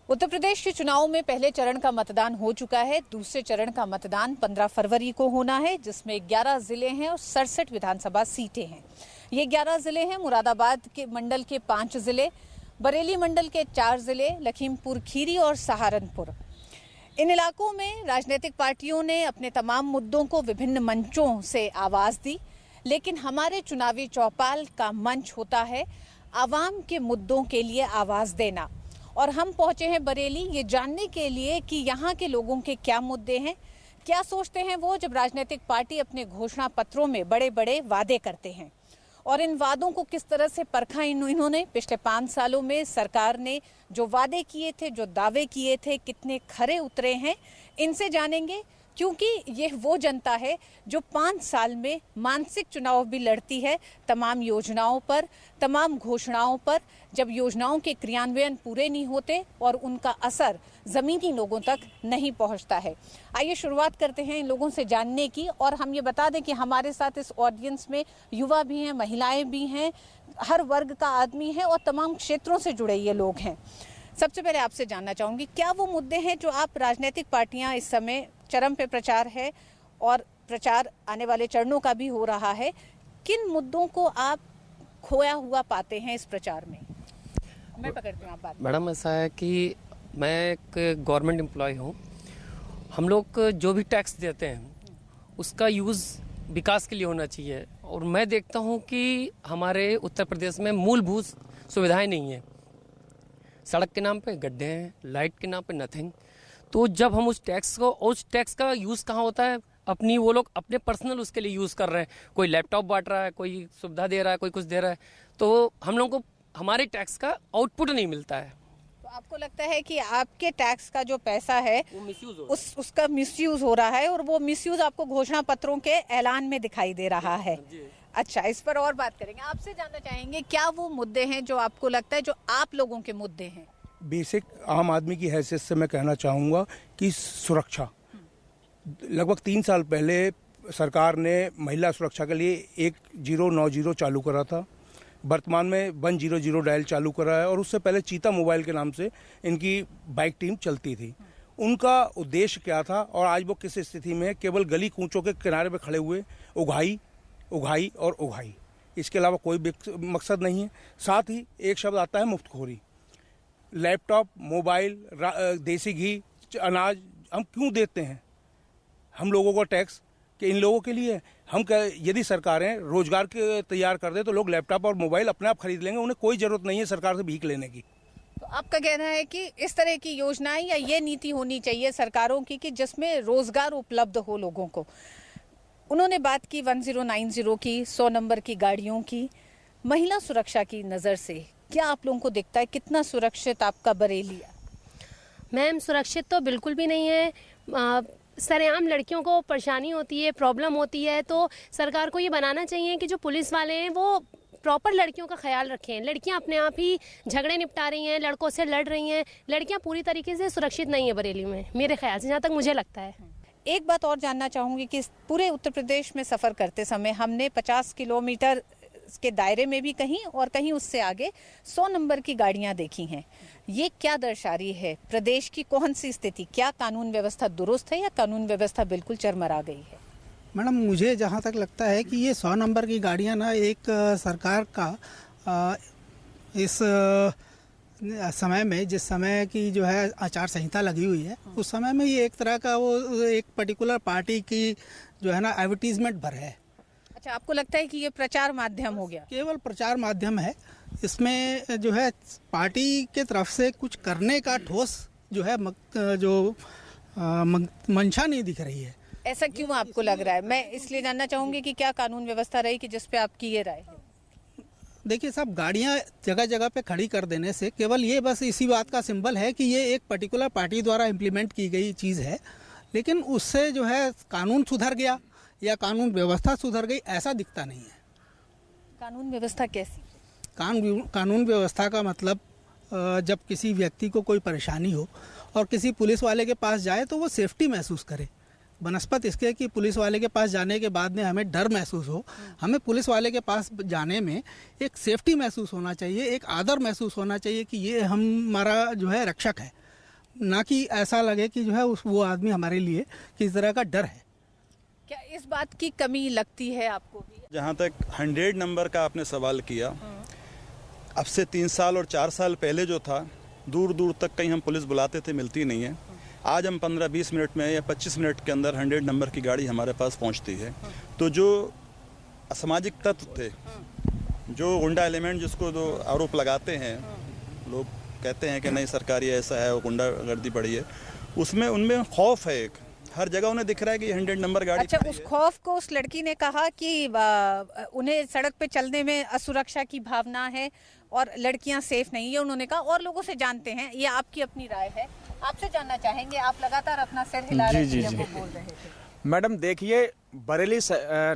उत्तर प्रदेश के चुनाव में पहले चरण का मतदान हो चुका है। दूसरे चरण का मतदान 15 फरवरी को होना है, जिसमें 11 जिले हैं और 67 विधानसभा सीटें हैं। ये 11 जिले हैं मुरादाबाद के मंडल के 5 जिले, बरेली मंडल के 4 जिले, लखीमपुर खीरी और सहारनपुर। इन इलाकों में राजनीतिक पार्टियों ने अपने तमाम मुद्दों को विभिन्न मंचों से आवाज दी, लेकिन हमारे चुनावी चौपाल का मंच होता है आवाम के मुद्दों के लिए आवाज देना। और हम पहुंचे हैं बरेली ये जानने के लिए कि यहाँ के लोगों के क्या मुद्दे हैं, क्या सोचते हैं वो जब राजनीतिक पार्टी अपने घोषणा पत्रों में बड़े बड़े वादे करते हैं, और इन वादों को किस तरह से परखा इन्होंने। पिछले 5 सालों में सरकार ने जो वादे किए थे, जो दावे किए थे, कितने खरे उतरे हैं, इनसे जानेंगे। क्योंकि ये वो जनता है जो 5 साल में मानसिक चुनाव भी लड़ती है तमाम योजनाओं पर, तमाम घोषणाओं पर, जब योजनाओं के क्रियान्वयन पूरे नहीं होते और उनका असर जमीनी लोगों तक नहीं पहुंचता है। आइए शुरुआत करते हैं इन लोगों से जानने की। और हम ये बता दें कि हमारे साथ इस ऑडियंस में युवा भी हैं, महिलाएं भी हैं, हर वर्ग का आदमी है और तमाम क्षेत्रों से जुड़े ये लोग हैं। सबसे पहले आपसे जानना चाहूंगी, क्या वो मुद्दे हैं जो आप राजनीतिक पार्टियां इस समय चरम पे प्रचार है और प्रचार आने वाले चरणों का भी हो रहा है, किन मुद्दों को आप खोया हुआ पाते हैं इस प्रचार में? मैं पकड़ती हूँ, आप बात। मैडम, ऐसा है कि मैं एक गवर्नमेंट एम्प्लॉय हूँ। हम लोग जो भी टैक्स देते हैं उसका यूज़ विकास के लिए होना चाहिए, और मैं देखता हूँ कि हमारे उत्तर प्रदेश में मूलभूत सुविधाएं नहीं है। सड़क के नाम पे गड्ढे हैं, लाइट के नाम पे नथिंग। तो जब हम उस टैक्स का यूज़ कहाँ होता है, वो लोग अपने पर्सनल उसके लिए यूज़ कर रहे हैं। कोई लैपटॉप बांट रहा है, कोई सुविधा दे रहा है, कोई कुछ दे रहा है, तो हम लोगों को हमारे टैक्स का आउटपुट नहीं मिलता है। तो आपको लगता है कि आपके टैक्स का जो पैसा है वो मिसयूज हो उसका मिसयूज हो रहा है, और वो मिसयूज आपको घोषणा पत्रों के ऐलान में दिखाई दे रहा है। अच्छा, इस पर और बात करेंगे। आपसे जानना चाहेंगे, क्या वो मुद्दे हैं जो आपको लगता है जो आप लोगों के मुद्दे हैं? बेसिक आम आदमी की हैसियत से मैं कहना चाहूँगा कि सुरक्षा। लगभग 3 साल पहले सरकार ने महिला सुरक्षा के लिए 1090 चालू करा था। वर्तमान में 100 डायल चालू करा है, और उससे पहले चीता मोबाइल के नाम से इनकी बाइक टीम चलती थी। उनका उद्देश्य क्या था और आज वो किस स्थिति में है? केवल गली कूचों के किनारे पे खड़े हुए उघाई और उघाई, इसके अलावा कोई मकसद नहीं है। साथ ही एक शब्द आता है मुफ्तखोरी। लैपटॉप, मोबाइल, देसी घी, अनाज हम क्यों देते हैं? हम लोगों को टैक्स कि इन लोगों के लिए हम यदि सरकारें रोजगार के तैयार कर दे तो लोग लैपटॉप और मोबाइल अपने आप खरीद लेंगे, उन्हें कोई जरूरत नहीं है सरकार से भीख लेने की। तो आपका कहना है कि इस तरह की योजनाएं या ये नीति होनी चाहिए सरकारों की कि जिसमें रोजगार उपलब्ध हो लोगों को। उन्होंने बात की 1090 की, 100 नंबर की गाड़ियों की। महिला सुरक्षा की नज़र से क्या आप लोगों को दिखता है, कितना सुरक्षित आपका बरेली? मैम, सुरक्षित तो बिल्कुल भी नहीं है। सरेआम लड़कियों को परेशानी होती है, प्रॉब्लम होती है, तो सरकार को ये बनाना चाहिए कि जो पुलिस वाले हैं वो प्रॉपर लड़कियों का ख्याल रखें। लड़कियां अपने आप ही झगड़े निपटा रही हैं, लड़कों से लड़ रही हैं। लड़कियां पूरी तरीके से सुरक्षित नहीं है बरेली में, मेरे ख्याल से, जहाँ तक मुझे लगता है। एक बात और जानना चाहूँगी कि पूरे उत्तर प्रदेश में सफ़र करते समय हमने 50 किलोमीटर के दायरे में भी कहीं और कहीं उससे आगे 100 नंबर की गाड़ियां देखी हैं। ये क्या दर्शा रही है? प्रदेश की कौन सी स्थिति? क्या कानून व्यवस्था दुरुस्त है या कानून व्यवस्था बिल्कुल चरमरा गई है? मैडम, मुझे जहाँ तक लगता है कि ये 100 नंबर की गाड़ियाँ ना एक सरकार का इस समय में, जिस समय की जो है आचार संहिता लगी हुई है, उस समय में ये एक तरह का वो एक पर्टिकुलर पार्टी की जो है ना एडवर्टीजमेंट भर है। अच्छा, आपको लगता है कि ये प्रचार माध्यम हो गया? केवल प्रचार माध्यम है। इसमें जो है पार्टी के तरफ से कुछ करने का ठोस जो है मंशा नहीं दिख रही है। ऐसा क्यों आपको लग रहा है? मैं इसलिए जानना चाहूंगी कि क्या कानून व्यवस्था रही कि जिस पे आपकी ये राय है? देखिए साहब, गाड़ियां जगह जगह पे खड़ी कर देने से केवल ये बस इसी बात का सिंबल है कि ये एक पर्टिकुलर पार्टी द्वारा इम्प्लीमेंट की गई चीज़ है, लेकिन उससे जो है कानून सुधर गया या कानून व्यवस्था सुधर गई, ऐसा दिखता नहीं है। कानून व्यवस्था कैसी? कानून व्यवस्था का मतलब जब किसी व्यक्ति को कोई परेशानी हो और किसी पुलिस वाले के पास जाए तो वो सेफ्टी महसूस करे। बनस्पत इसके कि पुलिस वाले के पास जाने के बाद में हमें डर महसूस हो, हमें पुलिस वाले के पास जाने में एक सेफ्टी महसूस होना चाहिए, एक आदर महसूस होना चाहिए कि ये हमारा जो है रक्षक है। ना कि ऐसा लगे कि जो है वो आदमी हमारे लिए किस तरह का डर है। क्या इस बात की कमी लगती है आपको भी? जहाँ तक 100 नंबर का आपने सवाल किया, अब से 3 साल और 4 साल पहले जो था, दूर दूर तक कहीं हम पुलिस बुलाते थे, मिलती नहीं है। आज हम 15-20 मिनट में या 25 मिनट के अंदर 100 नंबर की गाड़ी हमारे पास पहुंचती है। तो जो असामाजिक तत्व थे, जो गुंडा एलिमेंट जिसको जो आरोप लगाते हैं, लोग कहते हैं कि नहीं सरकारी ऐसा है, वो गुंडागर्दी बढ़ी है, उसमें उनमें खौफ है। एक हर जगह उन्हें दिख रहा है कि 100 नंबर गाड़ी। अच्छा, उस खौफ को उस लड़की ने कहा कि उन्हें सड़क पे चलने में असुरक्षा की भावना है और लड़कियां सेफ नहीं है, उन्होंने कहा। और लोगों से जानते हैं, ये आपकी अपनी राय है, आपसे जानना चाहेंगे। आप लगातार अपना सिर हिला रहे थे जब वो बोल रहे थे। मैडम देखिए, बरेली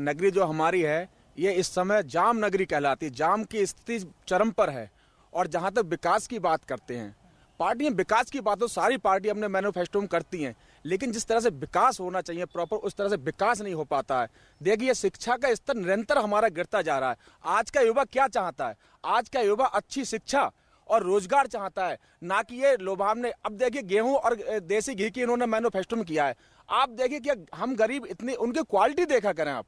नगरी जो हमारी है, ये इस समय जाम नगरी कहलाती है। जाम की स्थिति चरम पर है। और जहाँ तक विकास की बात करते हैं, पार्टियां विकास की बात तो सारी पार्टी अपने मैनिफेस्टो में करती हैं, लेकिन जिस तरह से विकास होना चाहिए प्रॉपर, उस तरह से विकास नहीं हो पाता है। देखिए, शिक्षा का स्तर निरंतर हमारा गिरता जा रहा है। आज का युवा क्या चाहता है? आज का युवा अच्छी शिक्षा और रोजगार चाहता है, ना कि ये लोभावने। अब देखिए, गेहूं और देसी घी की इन्होंने मैनिफेस्टो में किया है। आप देखिए कि हम गरीब इतनी, उनकी क्वालिटी देखा करें आप,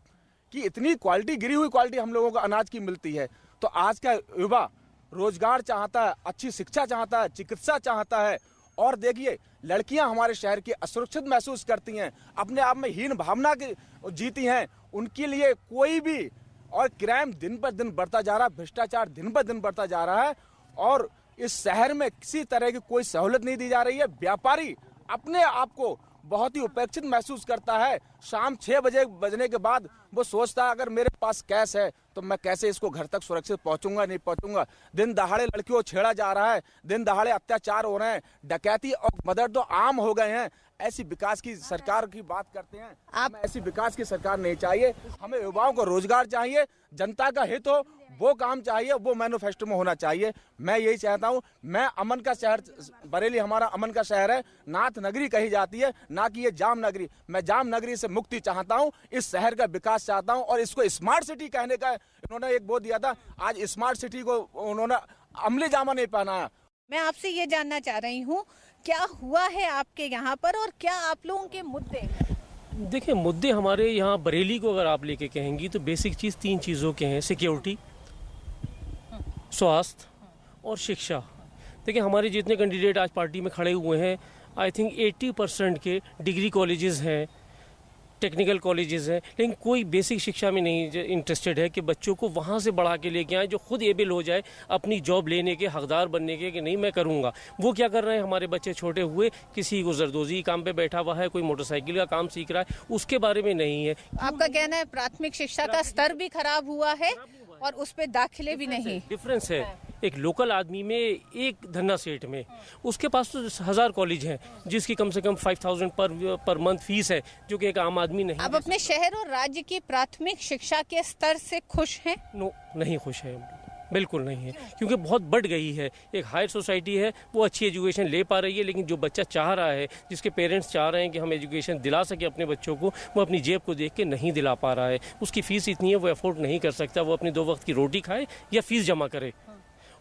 कि इतनी क्वालिटी, गिरी हुई क्वालिटी हम लोगों को अनाज की मिलती है। तो आज का युवा रोजगार चाहता है, अच्छी शिक्षा चाहता है, चिकित्सा चाहता है। और देखिए, लड़कियां हमारे शहर की असुरक्षित महसूस करती हैं, अपने आप में हीन भावना की जीती हैं। उनके लिए कोई भी, और क्राइम दिन पर दिन बढ़ता जा रहा है, भ्रष्टाचार दिन पर दिन बढ़ता जा रहा है। और इस शहर में किसी तरह की कोई सहूलत नहीं दी जा रही है। व्यापारी अपने आप को बहुत ही उपेक्षित महसूस करता है। शाम 6 बजने के बाद वो सोचता है, अगर मेरे पास कैश है तो मैं कैसे इसको घर तक सुरक्षित पहुंचूंगा, नहीं पहुंचूंगा। दिन दहाड़े लड़कियों को छेड़ा जा रहा है, दिन दहाड़े अत्याचार हो रहे हैं, डकैती और मर्डर तो आम हो गए हैं। ऐसी विकास की सरकार की बात करते हैं आप? ऐसी विकास की सरकार नहीं चाहिए। हमें युवाओं को रोजगार चाहिए, जनता का हित हो वो काम चाहिए, वो मैनिफेस्टो में होना चाहिए। मैं यही चाहता हूँ। मैं अमन का शहर, बरेली हमारा अमन का शहर है, नाथ नगरी कही जाती है, ना कि ये जाम नगरी। मैं जाम नगरी से मुक्ति चाहता हूँ, इस शहर का विकास चाहता हूँ। और इसको स्मार्ट सिटी कहने का इन्होंने एक वो दिया था, आज स्मार्ट सिटी को उन्होंने अमली जामा नहीं पहनाया। मैं आपसे ये जानना चाह रही हूँ, क्या हुआ है आपके यहाँ पर और क्या आप लोगों के मुद्दे हैं? देखिए, मुद्दे हमारे यहाँ बरेली को अगर आप लेके कहेंगी तो बेसिक चीज़ 3 चीज़ों के हैं: सिक्योरिटी, स्वास्थ्य और शिक्षा। देखिए, हमारे जितने कैंडिडेट आज पार्टी में खड़े हुए हैं, आई थिंक 80% के डिग्री कॉलेजेस हैं, टेक्निकल कॉलेजेस हैं, लेकिन कोई बेसिक शिक्षा में नहीं इंटरेस्टेड है कि बच्चों को वहाँ से बढ़ा के लेके आए जो खुद एबल हो जाए अपनी जॉब लेने के, हकदार बनने के, कि नहीं मैं करूँगा। वो क्या कर रहे हैं? हमारे बच्चे छोटे हुए, किसी को जरदोजी काम पे बैठा हुआ है, कोई मोटरसाइकिल का काम सीख रहा है, उसके बारे में नहीं है। आपका कहना है प्राथमिक शिक्षा का स्तर भी खराब हुआ है और उस पे दाखिले भी नहीं। डिफरेंस है एक लोकल आदमी में, एक धन्ना सेठ में। उसके पास तो 1000 कॉलेज हैं जिसकी कम से कम 5000 पर मंथ फीस है, जो कि एक आम आदमी नहीं। अब अपने शहर और राज्य की प्राथमिक शिक्षा के स्तर से खुश हैं? नो, नहीं खुश है, बिल्कुल नहीं है, क्योंकि बहुत बढ़ गई है। एक हायर सोसाइटी है, वो अच्छी एजुकेशन ले पा रही है, लेकिन जो बच्चा चाह रहा है, जिसके पेरेंट्स चाह रहे हैं कि हम एजुकेशन दिला सके अपने बच्चों को, वो अपनी जेब को देख के नहीं दिला पा रहा है। उसकी फीस इतनी है, वो अफोर्ड नहीं कर सकता। वो अपनी 2 वक्त की रोटी खाए या फीस जमा करे,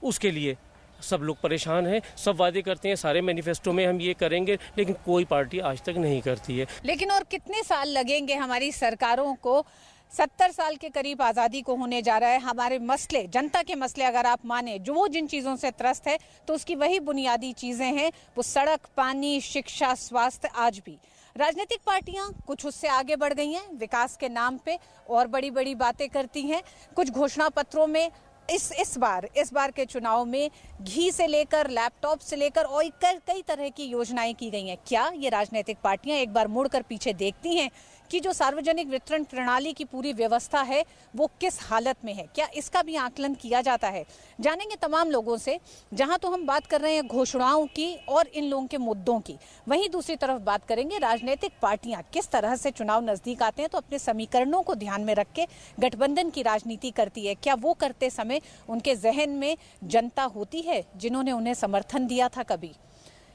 उसके लिए सब लोग परेशान हैं। सब वादे करते हैं, सारे मैनिफेस्टो में हम ये करेंगे, लेकिन कोई पार्टी आज तक नहीं करती है। लेकिन और कितने साल लगेंगे हमारी सरकारों को? 70 साल के करीब आज़ादी को होने जा रहा है। हमारे मसले, जनता के मसले अगर आप माने, जो वो जिन चीज़ों से त्रस्त है, तो उसकी वही बुनियादी चीज़ें हैं, वो सड़क, पानी, शिक्षा, स्वास्थ्य। आज भी राजनीतिक पार्टियां कुछ उससे आगे बढ़ गई हैं, विकास के नाम पे और बड़ी बड़ी बातें करती हैं। कुछ घोषणा पत्रों में इस बार के चुनाव में घी से लेकर लैपटॉप से लेकर और कई तरह की योजनाएं की गई हैं। क्या ये राजनीतिक पार्टियां एक बार मुड़कर पीछे देखती हैं कि जो सार्वजनिक वितरण प्रणाली की पूरी व्यवस्था है वो किस हालत में है? क्या इसका भी आकलन किया जाता है? जानेंगे तमाम लोगों से। जहां तो हम बात कर रहे हैं घोषणाओं की और इन लोगों के मुद्दों की, वहीं दूसरी तरफ बात करेंगे राजनीतिक पार्टियां किस तरह से चुनाव नजदीक आते हैं तो अपने समीकरणों को ध्यान में रख के गठबंधन की राजनीति करती है। क्या वो करते समय उनके जहन में जनता होती है जिन्होंने उन्हें समर्थन दिया था कभी?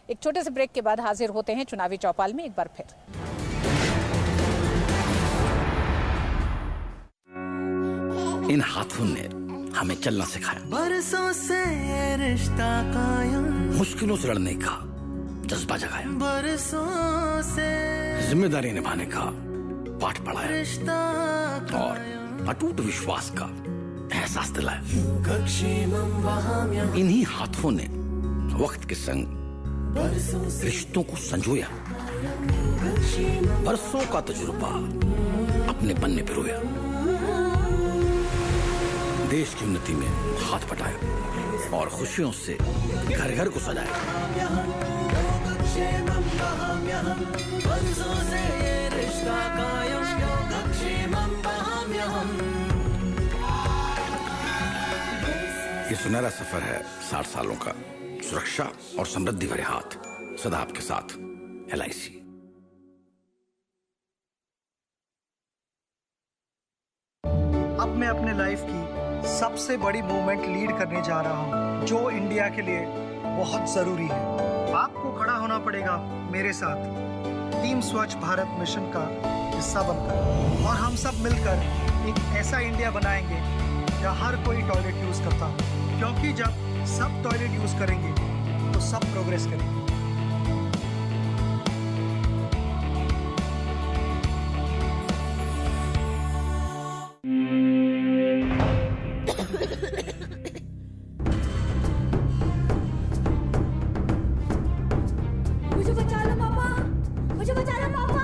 एक छोटे से ब्रेक के बाद हाजिर होते हैं चुनावी चौपाल में एक बार फिर। इन हाथों ने हमें चलना सिखाया, बरसों से रिश्ता कायम, मुश्किलों से लड़ने का जज्बा जगाया, जिम्मेदारी निभाने का पाठ पढ़ाया और अटूट विश्वास का एहसास दिलाया। इन्हीं हाथों ने वक्त के संग रिश्तों को संजोया, बरसों का तजुर्बा अपने पन्ने पिरोया, देश की उन्नति में हाथ बटाया और खुशियों से घर घर को सजाया। ये सुनहरा सफर है 60 सालों का, सुरक्षा और समृद्धि भरे हाथ सदा आपके साथ। LIC। अब मैं अपने लाइफ की सबसे बड़ी मूवमेंट लीड करने जा रहा हूँ, जो इंडिया के लिए बहुत जरूरी है। आपको खड़ा होना पड़ेगा मेरे साथ टीम स्वच्छ भारत मिशन का हिस्सा बनकर, और हम सब मिलकर एक ऐसा इंडिया बनाएंगे जहाँ हर कोई टॉयलेट यूज करता हो, क्योंकि जब सब टॉयलेट यूज करेंगे तो सब प्रोग्रेस करेंगे। मुझे बचा लो पापा, मुझे बचा लो पापा।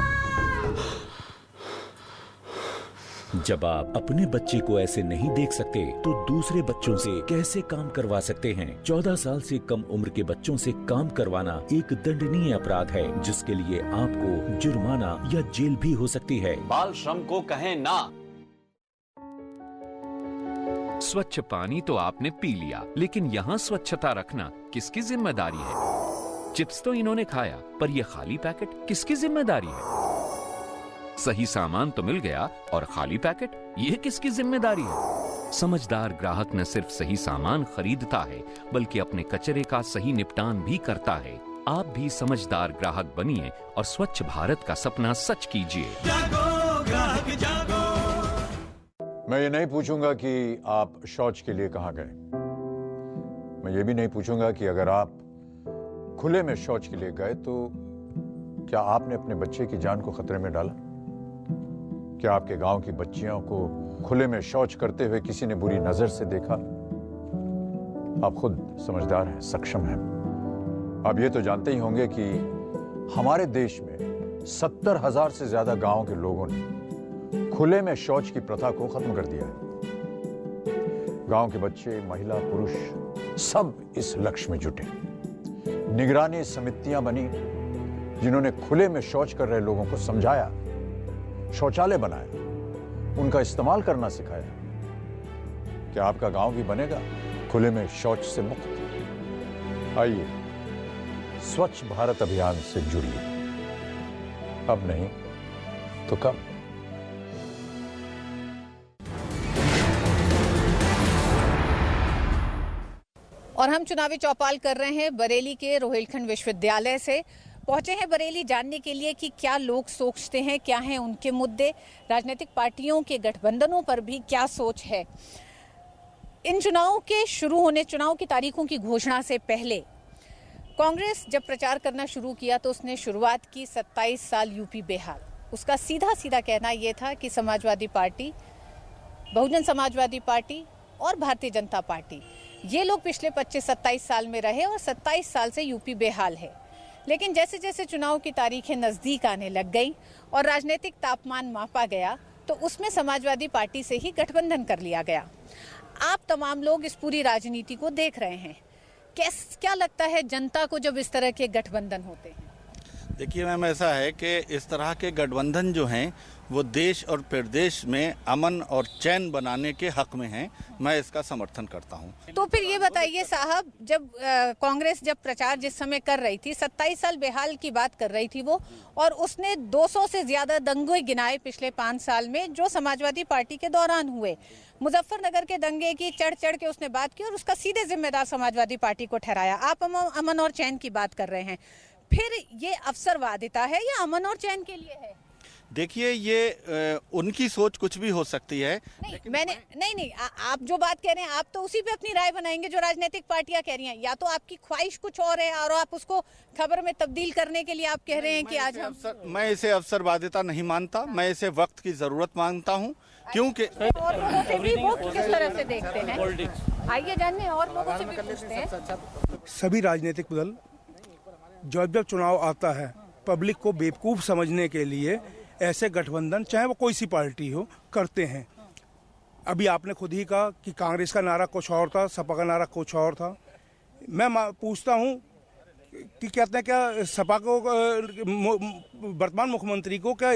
जब आप अपने बच्चे को ऐसे नहीं देख सकते तो दूसरे बच्चों से कैसे काम करवा सकते हैं? 14 साल से कम उम्र के बच्चों से काम करवाना एक दंडनीय अपराध है, जिसके लिए आपको जुर्माना या जेल भी हो सकती है। बाल श्रम को कहें ना। स्वच्छ पानी तो आपने पी लिया, लेकिन यहाँ स्वच्छता रखना किसकी जिम्मेदारी है? चिप्स तो इन्होंने खाया, पर यह खाली पैकेट किसकी जिम्मेदारी है? सही सामान तो मिल गया और खाली पैकेट, यह किसकी जिम्मेदारी है? समझदार ग्राहक न सिर्फ सही सामान खरीदता है, बल्कि अपने कचरे का सही निपटान भी करता है। आप भी समझदार ग्राहक बनिए और स्वच्छ भारत का सपना सच कीजिए। जागो ग्राहक जागो। मैं ये नहीं पूछूंगा कि आप शौच के लिए कहां गए। मैं ये भी नहीं पूछूंगा कि अगर आप खुले में शौच के लिए गए तो क्या आपने अपने बच्चे की जान को खतरे में डाला? क्या आपके गांव की बच्चियों को खुले में शौच करते हुए किसी ने बुरी नजर से देखा? आप खुद समझदार हैं, सक्षम हैं। आप ये तो जानते ही होंगे कि हमारे देश में 70,000 से ज्यादा गांवों के लोगों ने खुले में शौच की प्रथा को खत्म कर दिया है। गांव के बच्चे, महिला, पुरुष सब इस लक्ष्य में जुटे। निगरानी समितियां बनी जिन्होंने खुले में शौच कर रहे लोगों को समझाया, शौचालय बनाया, उनका इस्तेमाल करना सिखाया। क्या आपका गांव भी बनेगा खुले में शौच से मुक्त? आइए स्वच्छ भारत अभियान से जुड़िए। अब नहीं तो कब? और हम चुनावी चौपाल कर रहे हैं बरेली के रोहिलखंड विश्वविद्यालय से। पहुंचे हैं बरेली जानने के लिए कि क्या लोग सोचते हैं, क्या हैं उनके मुद्दे, राजनीतिक पार्टियों के गठबंधनों पर भी क्या सोच है। इन चुनाव के शुरू होने, चुनाव की तारीखों की घोषणा से पहले कांग्रेस जब प्रचार करना शुरू किया तो उसने शुरुआत की 27 साल यूपी बेहाल। उसका सीधा सीधा कहना यह था कि समाजवादी पार्टी, बहुजन समाजवादी पार्टी और भारतीय जनता पार्टी, ये लोग पिछले 25-27 साल में रहे और 27 साल से यूपी बेहाल है। लेकिन जैसे जैसे चुनाव की तारीखें नज़दीक आने लग गई और राजनीतिक तापमान मापा गया तो उसमें समाजवादी पार्टी से ही गठबंधन कर लिया गया। आप तमाम लोग इस पूरी राजनीति को देख रहे हैं, क्या लगता है जनता को जब इस तरह के गठबंधन होते हैं? देखिए मैम, ऐसा है कि इस तरह के गठबंधन जो हैं वो देश और प्रदेश में अमन और चैन बनाने के हक में हैं। मैं इसका समर्थन करता हूं। तो फिर ये बताइए साहब, जब कांग्रेस जब प्रचार जिस समय कर रही थी, 27 साल बेहाल की बात कर रही थी वो, और उसने 200 से ज्यादा दंगे गिनाए पिछले 5 साल में जो समाजवादी पार्टी के दौरान हुए। मुजफ्फरनगर के दंगे की चढ़ चढ़ के उसने बात की और उसका सीधे जिम्मेदार समाजवादी पार्टी को ठहराया। आप अमन और चैन की बात कर रहे हैं, फिर ये अवसरवादिता है या अमन और चैन के लिए है? देखिए ये उनकी सोच कुछ भी हो सकती है। आप जो बात कह रहे हैं आप तो उसी पे अपनी राय बनाएंगे जो राजनीतिक पार्टियां कह रही हैं, या तो आपकी ख्वाहिश कुछ और है और आप उसको खबर में तब्दील करने के लिए आप कह रहे हैं कि आज मैं इसे अवसरवादिता नहीं मानता, मैं इसे वक्त की जरूरत मानता हूँ, क्योंकि और लोगों से भी वो किस तरह से देखते हैं, आइए जानने और लोगों से भी पूछते हैं। सभी राजनीतिक दल जब जब चुनाव आता है पब्लिक को बेवकूफ़ समझने के लिए ऐसे गठबंधन, चाहे वो कोई सी पार्टी हो, करते हैं। अभी आपने खुद ही कहा कि कांग्रेस का नारा कुछ और था, सपा का नारा कुछ और था। मैं पूछता हूँ कि कहते हैं क्या सपा को, वर्तमान मुख्यमंत्री को क्या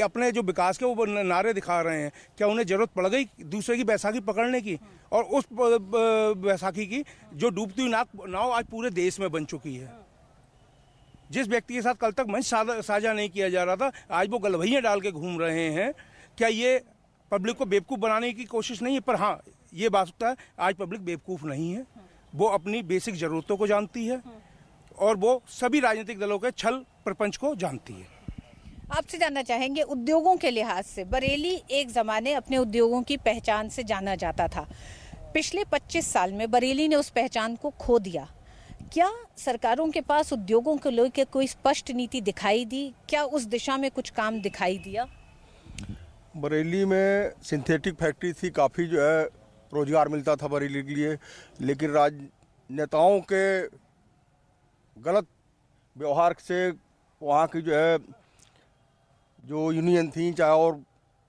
अपने जो विकास के वो नारे दिखा रहे हैं, क्या उन्हें जरूरत पड़ गई दूसरे की बैसाखी पकड़ने की? और उस बैसाखी की जो डूबती हुई नाव आज पूरे देश में बन चुकी है। जिस व्यक्ति के साथ कल तक मंच साझा नहीं किया जा रहा था, आज वो गलभैया डाल के घूम रहे हैं। क्या ये पब्लिक को बेवकूफ़ बनाने की कोशिश नहीं है? पर हाँ, ये बात होता है आज पब्लिक बेवकूफ़ नहीं है, वो अपनी बेसिक ज़रूरतों को जानती है और वो सभी राजनीतिक दलों के छल प्रपंच को जानती है। आपसे जानना चाहेंगे, उद्योगों के लिहाज से बरेली एक ज़माने अपने उद्योगों की पहचान से जाना जाता था। पिछले 25 साल में बरेली ने उस पहचान को खो दिया। क्या सरकारों के पास उद्योगों को लेकर कोई स्पष्ट नीति दिखाई दी? क्या उस दिशा में कुछ काम दिखाई दिया? बरेली में सिंथेटिक फैक्ट्री थी, काफ़ी जो है रोजगार मिलता था बरेली के लिए, लेकिन राजनेताओं के गलत व्यवहार से वहाँ की जो है जो यूनियन थी चाहे और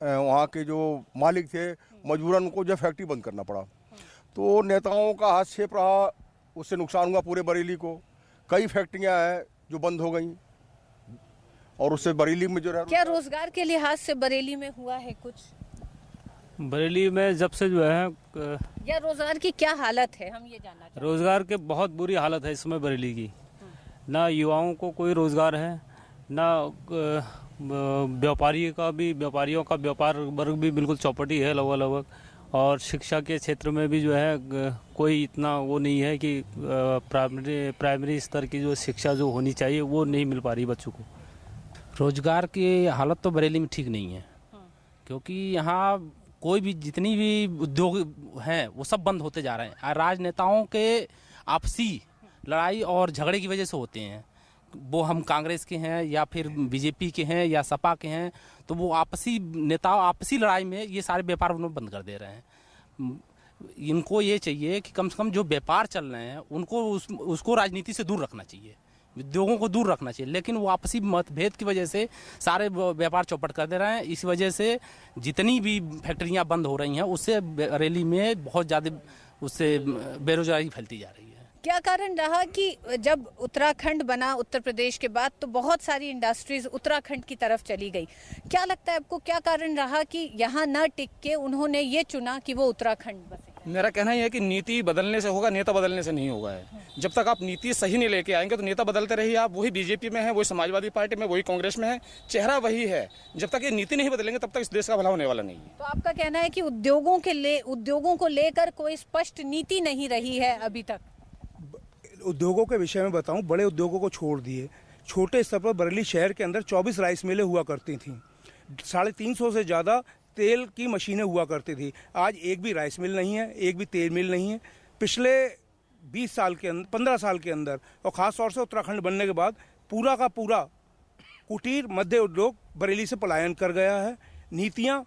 वहाँ के जो मालिक थे, मजबूरन उनको जो फैक्ट्री बंद करना पड़ा। तो नेताओं का हस्तक्षेप रहा, उससे नुकसान हुआ पूरे बरेली को। कई फैक्ट्रियां हैं जो बंद हो गई और उससे बरेली में जो है, क्या रोजगार के लिहाज से बरेली में हुआ है कुछ? बरेली में जब से जो है या रोजगार की क्या हालत है, हम ये जानना चाहते हैं। रोजगार के बहुत बुरी हालत है इस समय बरेली की। ना युवाओं को कोई रोजगार है, ना व्यापारियों का व्यापार वर्ग भी बिल्कुल चौपटी है लगभग। और शिक्षा के क्षेत्र में भी जो है कोई इतना वो नहीं है कि प्राइमरी स्तर की जो शिक्षा जो होनी चाहिए वो नहीं मिल पा रही बच्चों को। रोजगार की हालत तो बरेली में ठीक नहीं है, क्योंकि यहाँ कोई भी जितनी भी उद्योग हैं वो सब बंद होते जा रहे हैं। राजनेताओं के आपसी लड़ाई और झगड़े की वजह से होते हैं। वो हम कांग्रेस के हैं या फिर बीजेपी के हैं या सपा के हैं, तो वो आपसी लड़ाई में ये सारे व्यापार उन्होंने बंद कर दे रहे हैं। इनको ये चाहिए कि कम से कम जो व्यापार चल रहे हैं उनको उसको राजनीति से दूर रखना चाहिए, उद्योगों को दूर रखना चाहिए। लेकिन वो आपसी मतभेद की वजह से सारे व्यापार चौपट कर दे रहे हैं। इस वजह से जितनी भी फैक्ट्रियाँ बंद हो रही हैं उससे बरेली में बहुत ज़्यादा उससे बेरोजगारी फैलती जा रही है। क्या कारण रहा कि जब उत्तराखंड बना उत्तर प्रदेश के बाद तो बहुत सारी इंडस्ट्रीज उत्तराखंड की तरफ चली गई? क्या लगता है आपको, क्या कारण रहा कि यहाँ न टिक के उन्होंने ये चुना कि वो उत्तराखंड बसे? मेरा कहना यह है कि नीति बदलने से होगा, नेता बदलने से नहीं होगा है। जब तक आप नीति सही नहीं लेके आएंगे तो नेता बदलते रहिए आप। वही बीजेपी में है, वही समाजवादी पार्टी में, वही कांग्रेस में है, चेहरा वही है। जब तक ये नीति नहीं बदलेंगे तब तक इस देश का भला होने वाला नहीं है। तो आपका कहना है कि उद्योगों को लेकर कोई स्पष्ट नीति नहीं रही है अभी तक? उद्योगों के विषय में बताऊं, बड़े उद्योगों को छोड़ दिए, छोटे स्तर पर बरेली शहर के अंदर 24 राइस मिलें हुआ करती थीं। 350 से ज़्यादा तेल की मशीनें हुआ करती थी। आज एक भी राइस मिल नहीं है, एक भी तेल मिल नहीं है। पिछले 15 साल के अंदर और ख़ास तौर से उत्तराखंड बनने के बाद पूरा का पूरा कुटीर मध्य उद्योग बरेली से पलायन कर गया है। नीतियाँ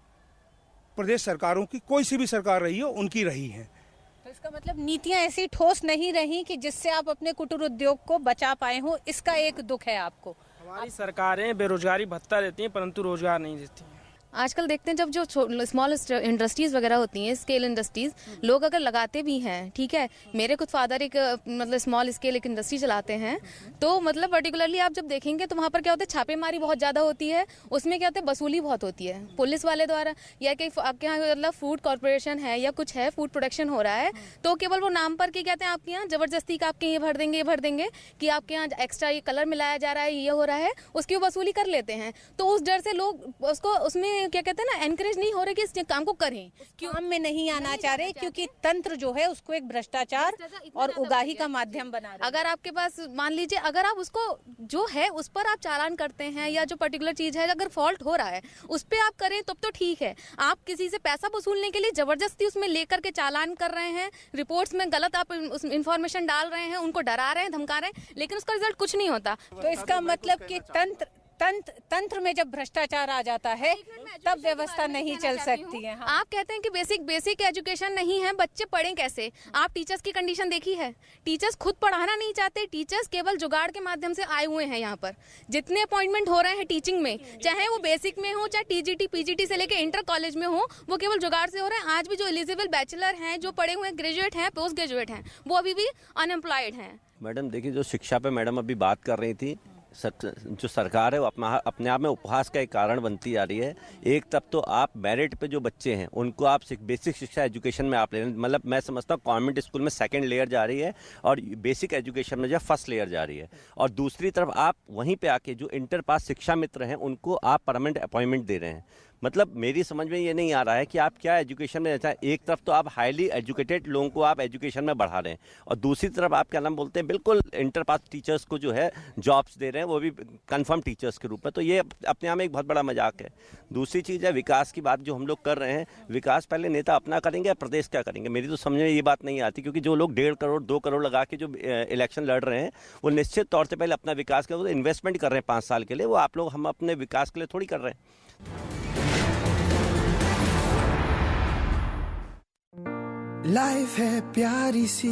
प्रदेश सरकारों की, कोई सी भी सरकार रही हो, उनकी रही हैं। तो इसका मतलब नीतियां ऐसी ठोस नहीं रही कि जिससे आप अपने कुटीर उद्योग को बचा पाए हो, इसका एक दुख है आपको? हमारी सरकारें बेरोजगारी भत्ता देती हैं परंतु रोजगार नहीं देती हैं। आजकल देखते हैं जब जो स्मॉल इंडस्ट्रीज वगैरह होती हैं, स्केल इंडस्ट्रीज, लोग अगर लगाते भी हैं, ठीक है, मेरे खुद फादर एक मतलब स्मॉल स्केल एक इंडस्ट्री चलाते हैं, तो मतलब पर्टिकुलरली आप जब देखेंगे तो वहाँ पर क्या होता है, छापेमारी बहुत ज़्यादा होती है। उसमें क्या होता है, वसूली बहुत होती है पुलिस वाले द्वारा, या कि आपके यहाँ मतलब फूड कॉर्पोरेशन है या कुछ है, फूड प्रोडक्शन हो रहा है, तो केवल वो नाम पर कि कहते हैं आपके यहाँ जबरदस्ती का आपके ये भर देंगे कि आपके यहाँ एक्स्ट्रा ये कलर मिलाया जा रहा है, ये हो रहा है, उसकी वसूली कर लेते हैं। तो उस डर से लोग उसको उसमें में क्या कहते हैं ना, एनकरेज नहीं हो रहे कि इस काम को करें, क्यों हम में नहीं आना चाह रहे, क्योंकि तंत्र जो है उसको एक भ्रष्टाचार और उगाही का माध्यम बना रहे। अगर आपके पास मान लीजिए, अगर आप उसको जो है उस पर आप चालान करते हैं, या जो पर्टिकुलर चीज है अगर फॉल्ट हो रहा है उस पर आप करें तब तो ठीक है। आप किसी से पैसा वसूलने के लिए जबरदस्ती उसमें लेकर के चालान कर रहे हैं, रिपोर्ट्स में गलत आप इंफॉर्मेशन डाल रहे हैं, उनको डरा रहे हैं, धमका रहे हैं, लेकिन उसका रिजल्ट कुछ नहीं होता। तो इसका मतलब कि तंत्र में जब भ्रष्टाचार आ जाता है तब व्यवस्था नहीं चल सकती है। हाँ। आप कहते हैं कि बेसिक एजुकेशन नहीं है, बच्चे पढ़ें कैसे? आप टीचर्स की कंडीशन देखी है? टीचर्स खुद पढ़ाना नहीं चाहते, टीचर्स केवल जुगाड़ के माध्यम से आए हुए हैं। यहाँ पर जितने अपॉइंटमेंट हो रहे हैं टीचिंग में, चाहे वो बेसिक में हो, चाहे टीजीटी पीजीटी से लेके इंटर कॉलेज में हो, वो केवल जुगाड़ से हो रहे हैं। आज भी जो एलिजिबल बैचलर हैं, जो पढ़े हुए ग्रेजुएट हैं, पोस्ट ग्रेजुएट हैं, वो अभी भी अनएम्प्लॉयड हैं। मैडम देखिए, जो शिक्षा पे मैडम अभी बात कर रही थी, जो सरकार है वो अपने आप में उपहास का एक कारण बनती जा रही है। एक तब तो आप मेरिट पे जो बच्चे हैं उनको आप बेसिक शिक्षा एजुकेशन में आप ले रहे हैं, मतलब मैं समझता हूँ कॉन्वेंट स्कूल में सेकंड लेयर जा रही है और बेसिक एजुकेशन में जो फर्स्ट लेयर जा रही है। और दूसरी तरफ आप वहीं पे आके जो इंटर पास शिक्षा मित्र हैं उनको आप परमानेंट अपॉइंटमेंट दे रहे हैं। मतलब मेरी समझ में ये नहीं आ रहा है कि आप क्या एजुकेशन में रहता है। एक तरफ तो आप हाईली एजुकेटेड लोगों को आप एजुकेशन में बढ़ा रहे हैं और दूसरी तरफ आप क्या नाम बोलते हैं, बिल्कुल इंटर पास टीचर्स को जो है जॉब्स दे रहे हैं, वो भी कंफर्म टीचर्स के रूप में। तो ये अपने आप में एक बहुत बड़ा मजाक है। दूसरी चीज़ है विकास की बात जो हम लोग कर रहे हैं। विकास पहले नेता अपना करेंगे या प्रदेश क्या करेंगे, मेरी तो समझ में ये बात नहीं आती। क्योंकि जो लोग 1.5 करोड़ 2 करोड़ लगा के जो इलेक्शन लड़ रहे हैं वो निश्चित तौर से पहले अपना विकास का इन्वेस्टमेंट कर रहे हैं 5 साल के लिए। वो आप लोग हम अपने विकास के लिए थोड़ी कर रहे हैं। लाइफ है प्यारी सी,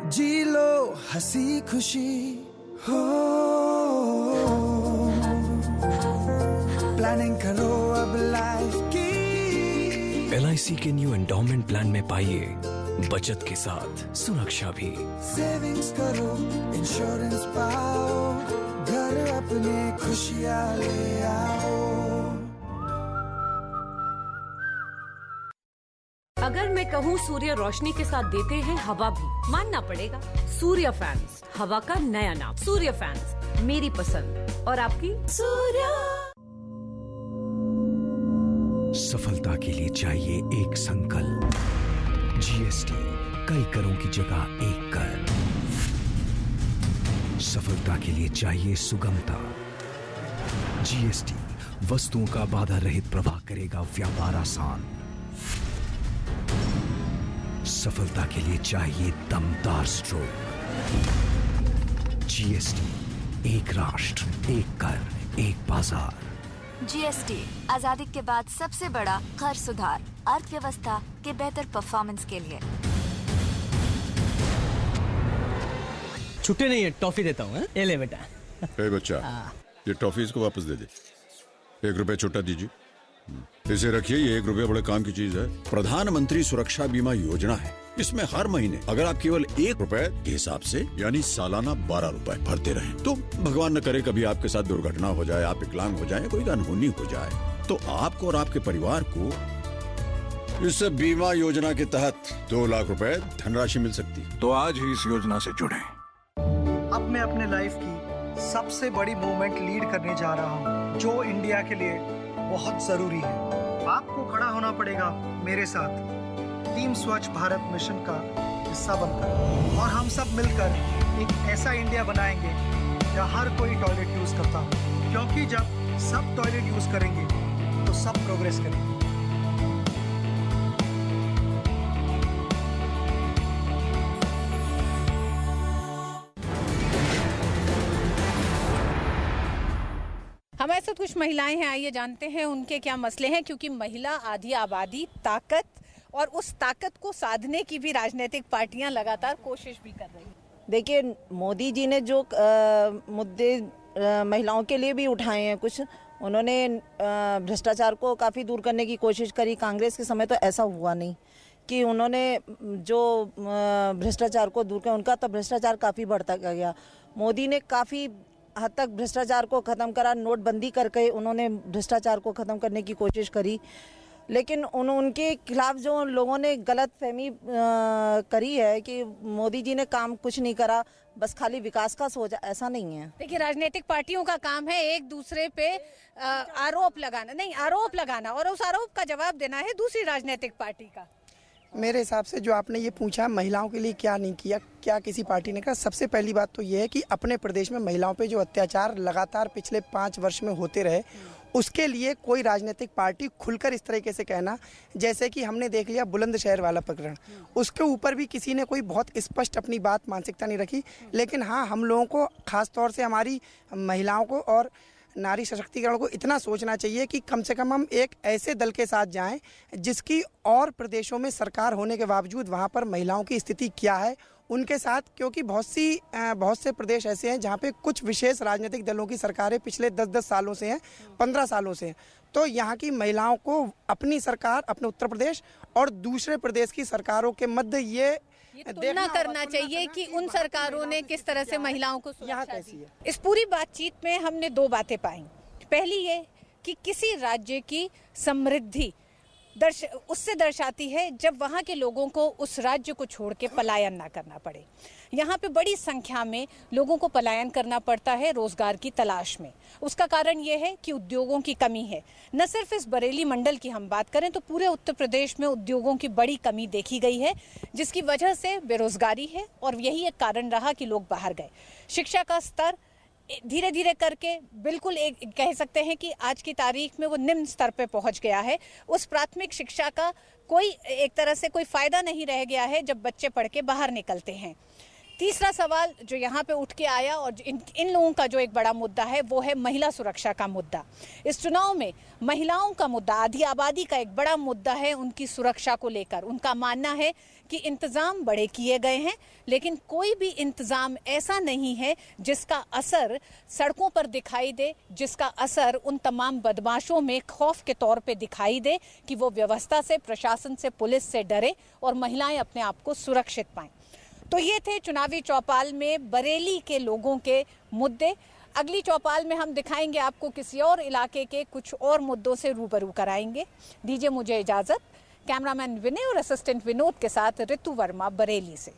जी लो हंसी खुशी हो, प्लानिंग करो अब लाइफ की। LIC के न्यू एंडोमेंट प्लान में पाइए बचत के साथ सुरक्षा भी। सेविंग्स करो, इंश्योरेंस पाओ, घर अपने खुशियाँ ले आओ। अगर मैं कहूँ सूर्य रोशनी के साथ देते हैं हवा भी, मानना पड़ेगा। सूर्य फैंस, हवा का नया नाम। सूर्य फैंस, मेरी पसंद और आपकी। सूर्य। सफलता के लिए चाहिए एक संकल्प। GST, कई करों की जगह एक कर। सफलता के लिए चाहिए सुगमता। GST, वस्तुओं का बाधा रहित प्रवाह करेगा व्यापार आसान। सफलता के लिए चाहिए दमदार स्ट्रोक। GST, एक राष्ट्र एक कर एक बाजार। GST, आजादी के बाद सबसे बड़ा कर सुधार, अर्थव्यवस्था के बेहतर परफॉर्मेंस के लिए। छुट्टे नहीं है, टॉफी देता हूँ। ये ले बेटा। ए बच्चा, ये टॉफी इसको वापस दे दे। 1 रुपया छुट्टा दीजिए। इसे रखिए, ये 1 रुपया बड़े काम की चीज है। प्रधानमंत्री सुरक्षा बीमा योजना है। इसमें हर महीने अगर आप केवल 1 रुपए के हिसाब से यानी सालाना 12 रुपए भरते रहें, तो भगवान न करे कभी आपके साथ दुर्घटना हो जाए, आप विकलांग हो जाए, कोई अनहोनी हो जाए, तो आपको और आपके परिवार को इस बीमा योजना के तहत 2 लाख रुपए धनराशि मिल सकती है। तो आज ही इस योजना से जुड़ें। अब मैं अपने लाइफ की सबसे बड़ी मूवमेंट लीड करने जा रहा हूँ, जो इंडिया के लिए बहुत जरूरी है। आपको खड़ा होना पड़ेगा मेरे साथ, टीम स्वच्छ भारत मिशन का हिस्सा बनकर, और हम सब मिलकर एक ऐसा इंडिया बनाएंगे जहाँ हर कोई टॉयलेट यूज करता हो, क्योंकि जब सब टॉयलेट यूज करेंगे तो सब प्रोग्रेस करेंगे। हमारे साथ कुछ महिलाएं हैं, आइए जानते हैं उनके क्या मसले हैं। क्योंकि महिला आधी आबादी, ताकत, और उस ताकत को साधने की भी राजनीतिक पार्टियां लगातार कोशिश भी कर रही हैं। देखिए, मोदी जी ने जो मुद्दे महिलाओं के लिए भी उठाए हैं, कुछ उन्होंने भ्रष्टाचार को काफ़ी दूर करने की कोशिश करी। कांग्रेस के समय तो ऐसा हुआ नहीं कि उन्होंने जो भ्रष्टाचार को दूर किया, उनका तो भ्रष्टाचार काफ़ी बढ़ता गया। मोदी ने काफ़ी हद तक भ्रष्टाचार को ख़त्म करा, नोटबंदी करके उन्होंने भ्रष्टाचार को ख़त्म करने की कोशिश करी। लेकिन उनके खिलाफ जो लोगों ने गलत फहमी करी है कि मोदी जी ने काम कुछ नहीं करा, बस खाली विकास का सोचा, ऐसा नहीं है। देखिए, राजनीतिक पार्टियों का काम है एक दूसरे पे आरोप लगाना और उस आरोप का जवाब देना है दूसरी राजनीतिक पार्टी का। मेरे हिसाब से जो आपने ये पूछा महिलाओं के लिए क्या नहीं किया, क्या किसी पार्टी ने कहा, सबसे पहली बात तो ये है कि अपने प्रदेश में महिलाओं पे जो अत्याचार लगातार पिछले 5 वर्ष में होते रहे, उसके लिए कोई राजनीतिक पार्टी खुलकर इस तरीके से कहना, जैसे कि हमने देख लिया बुलंदशहर वाला प्रकरण, उसके ऊपर भी किसी ने कोई बहुत स्पष्ट अपनी बात मानसिकता नहीं रखी। लेकिन हाँ, हम लोगों को खास तौर से हमारी महिलाओं को और नारी सशक्तिकरण को इतना सोचना चाहिए कि कम से कम हम एक ऐसे दल के साथ जाएं जिसकी और प्रदेशों में सरकार होने के बावजूद वहां पर महिलाओं की स्थिति क्या है उनके साथ, क्योंकि बहुत से प्रदेश ऐसे हैं जहां पे कुछ विशेष राजनीतिक दलों की सरकारें पिछले 10-10 सालों से हैं, 15 सालों से हैं। तो यहाँ की महिलाओं को अपनी सरकार, अपने उत्तर प्रदेश और दूसरे प्रदेश की सरकारों के मध्य ये तुलना करना चाहिए कि उन सरकारों ने किस तरह से महिलाओं को यहाँ कैसी है। इस पूरी बातचीत में हमने 2 बातें पाई। पहली ये कि किसी राज्य की समृद्धि उससे दर्शाती है जब वहाँ के लोगों को उस राज्य को छोड़ के पलायन ना करना पड़े। यहाँ पे बड़ी संख्या में लोगों को पलायन करना पड़ता है रोजगार की तलाश में। उसका कारण ये है कि उद्योगों की कमी है। न सिर्फ इस बरेली मंडल की हम बात करें तो पूरे उत्तर प्रदेश में उद्योगों की बड़ी कमी देखी गई है, जिसकी वजह से बेरोजगारी है और यही एक कारण रहा कि लोग बाहर गए। शिक्षा का स्तर धीरे धीरे करके बिल्कुल एक कह सकते हैं कि आज की तारीख में वो निम्न स्तर पे पहुंच गया है। उस प्राथमिक शिक्षा का कोई एक तरह से कोई फायदा नहीं रह गया है जब बच्चे पढ़ के बाहर निकलते हैं। तीसरा सवाल जो यहाँ पे उठ के आया और इन लोगों का जो एक बड़ा मुद्दा है वो है महिला सुरक्षा का मुद्दा। इस चुनाव में महिलाओं का मुद्दा, आधी आबादी का एक बड़ा मुद्दा है उनकी सुरक्षा को लेकर। उनका मानना है कि इंतज़ाम बड़े किए गए हैं लेकिन कोई भी इंतज़ाम ऐसा नहीं है जिसका असर सड़कों पर दिखाई दे, जिसका असर उन तमाम बदमाशों में खौफ के तौर पे दिखाई दे कि वो व्यवस्था से, प्रशासन से, पुलिस से डरे और महिलाएं अपने आप को सुरक्षित पाएं। तो ये थे चुनावी चौपाल में बरेली के लोगों के मुद्दे। अगली चौपाल में हम दिखाएंगे आपको किसी और इलाके के कुछ और मुद्दों से रूबरू कराएंगे। दीजिए मुझे इजाज़त। कैमरामैन विनय और असिस्टेंट विनोद के साथ ऋतु वर्मा, बरेली से।